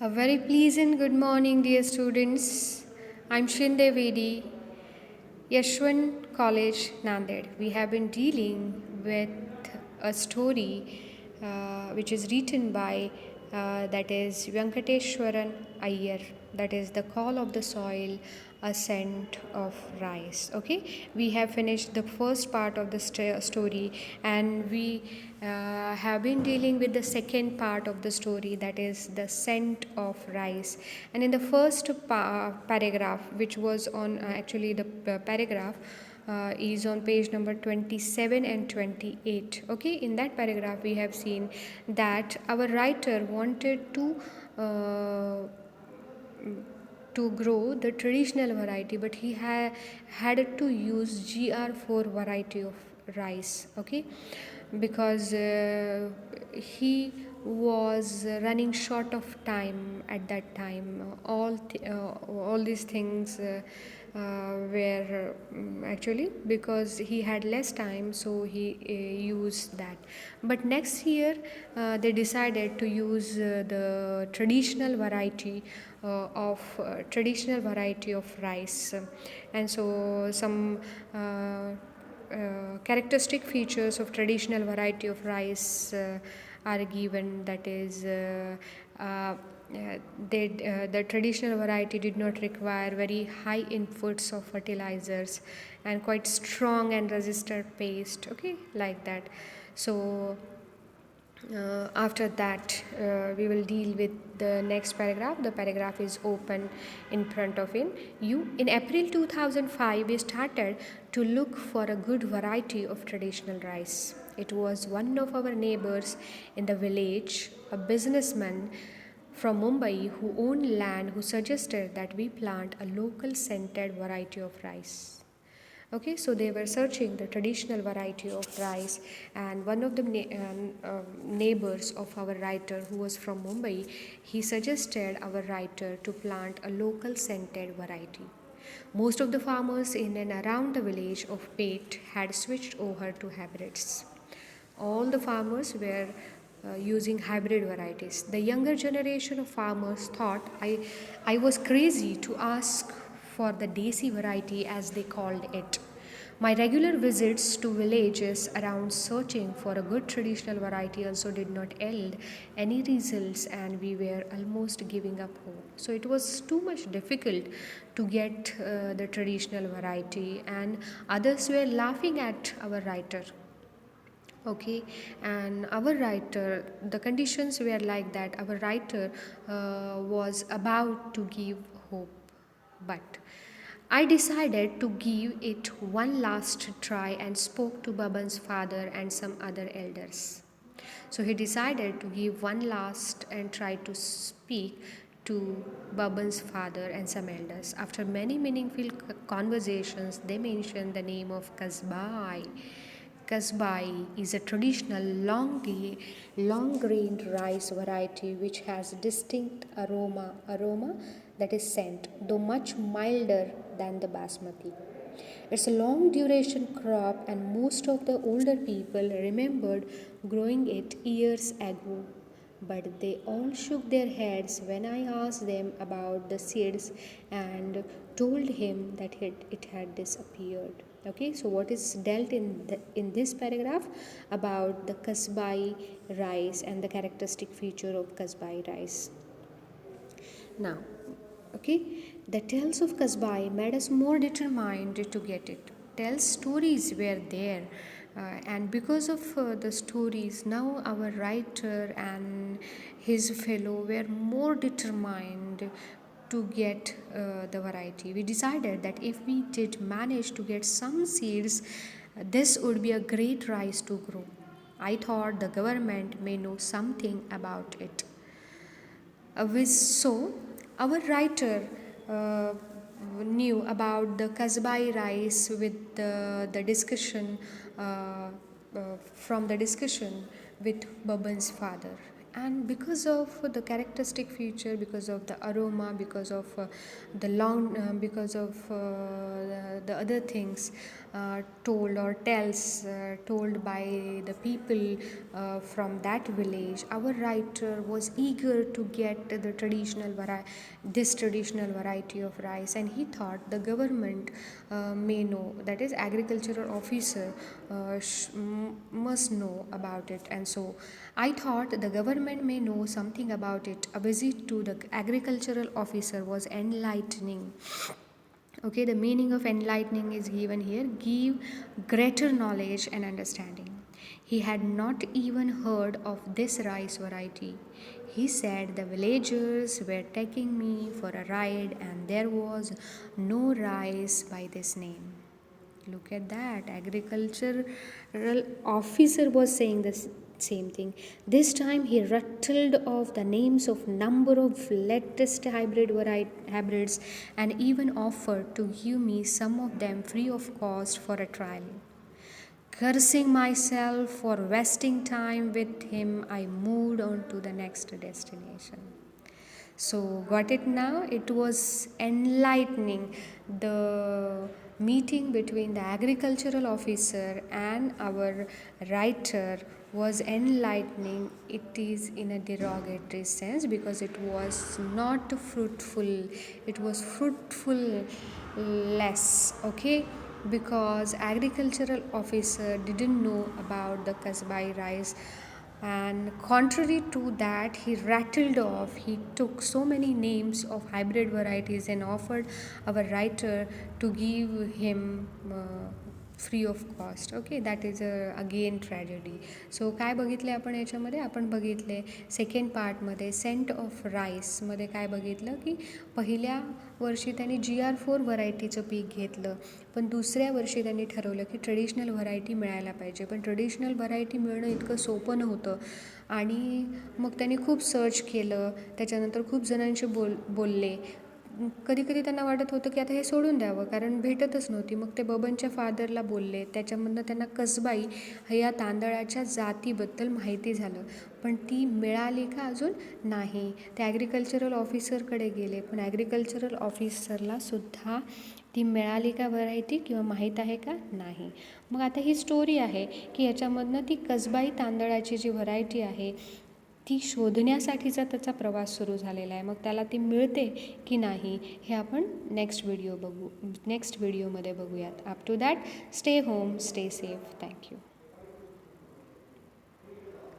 A very pleasant good morning, dear students. I'm Shinde Vedi, Yashwant College, Nanded. We have been dealing with a story which is written by that is Venkateshwaran Iyer. That is The Call of the Soil, A Scent of Rice. Okay, we have finished the first part of the story, and we have been dealing with the second part of the story, that is the scent of rice. And in the first paragraph, which was on actually the paragraph is on page number 27 and 28. Okay, in that paragraph we have seen that our writer wanted to grow the traditional variety, but he had to use GR4 variety of rice. Okay, because he was running short of time at that time. All these things were actually because he had less time, so he used that. But next year they decided to use the traditional variety of rice. And so some characteristic features of traditional variety of rice are given, that is the traditional variety did not require very high inputs of fertilizers and quite strong and resistant paste. Okay, like that. So after that we will deal with the next paragraph. The paragraph is open in front of you. In April 2005 we started to look for a good variety of traditional rice. It was one of our neighbors in the village, a businessman from Mumbai who owned land, who suggested that we plant a local scented variety of rice. Okay, so they were searching the traditional variety of rice, and one of the neighbors of our writer, who was from Mumbai, he suggested our writer to plant a local scented variety. Most of the farmers in and around the village of Pate had switched over to hybrids. All the farmers were using hybrid varieties. The younger generation of farmers thought I was crazy to ask for the desi variety, as they called it. My regular visits to villages around searching for a good traditional variety also did not yield any results, and we were almost giving up hope. So it was too much difficult to get the traditional variety, and others were laughing at our writer. Okay, and our writer, the conditions were like that. Our writer was about to give hope, but I decided to give it one last try and spoke to Baban's father and some other elders. So he decided to give one last and try to speak to Baban's father and some elders. After many meaningful conversations, they mentioned the name of Kasbai. Kasbai is a traditional long-grained rice variety which has distinct aroma that is scent, though much milder than the basmati. It's a long duration crop, and most of the older people remembered growing it years ago. But they all shook their heads when I asked them about the seeds and told him that it had disappeared. Okay, so what is dealt in this paragraph about the Kasbai rice and the characteristic feature of Kasbai rice? Now, okay, the tales of Kasbai made us more determined to get it. Tales stories were there, and because of the stories, now our writer and his fellow were more determined to get the variety. We decided that if we did manage to get some seeds, this would be a great rice to grow. I thought the government may know something about it. So, our writer knew about the Kasbai rice with the discussion from the discussion with Baban's father. And because of the characteristic feature, because of the aroma, because of the long because of the other things told or tells told by the people from that village, our writer was eager to get the this traditional variety of rice, and he thought the government may know, that is agricultural officer must know about it. And so I thought the government may know something about it. A visit to the agricultural officer was enlightening. Okay, the meaning of enlightening is given here: give greater knowledge and understanding. He had not even heard of this rice variety. He said the villagers were taking me for a ride and there was no rice by this name. Look at that. Agricultural officer was saying the same thing. This time he rattled off the names of number of latest hybrids and even offered to give me some of them free of cost for a trial. Cursing myself for wasting time with him, I moved on to the next destination. So, got it now? It was enlightening. The meeting between the agricultural officer and our writer was enlightening. It is in a derogatory sense because it was not fruitful, it was fruitful less. Okay, because agricultural officer didn't know about the kasbai rice, and contrary to that, he rattled off, he took so many names of hybrid varieties and offered our writer to give him free of cost. Okay, that is again tragedy. So काय बघितले आपण याच्यामध्ये? आपण बघितले second पार्टमध्ये scent of राईसमध्ये काय बघितलं की पहिल्या वर्षी त्यांनी GR4 व्हरायटीचं पीक घेतलं, पण दुसऱ्या वर्षी त्यांनी ठरवलं की ट्रेडिशनल व्हरायटी मिळायला पाहिजे. पण ट्रेडिशनल व्हरायटी मिळणं इतकं सोपं नव्हतं आणि मग त्यांनी खूप सर्च केलं. त्याच्यानंतर खूप जणांशी बोलले. कधी कधी त्यांना वाटत होतं की आता हे सोडून द्यावं, कारण भेटतच नव्हती. मग ते बबनच्या फादरला बोलले. त्याच्यामधनं त्यांना कसबाई या तांदळाच्या जातीबद्दल माहिती झालं, पण ती मिळाली का अजून नाही. ते ॲग्रिकल्चरल ऑफिसरकडे गेले, पण ॲग्रिकल्चरल ऑफिसरला सुद्धा ती मिळाली का व्हरायटी किंवा माहीत आहे का नाही. मग आता ही स्टोरी आहे की याच्यामधनं ती कसबाई तांदळाची जी व्हरायटी आहे ती शोधण्यासाठीचा त्याचा प्रवास सुरू झालेला आहे. मग त्याला ती मिळते की नाही हे आपण नेक्स्ट व्हिडिओमध्ये बघूयात. Up to that, stay home, stay safe. Thank you.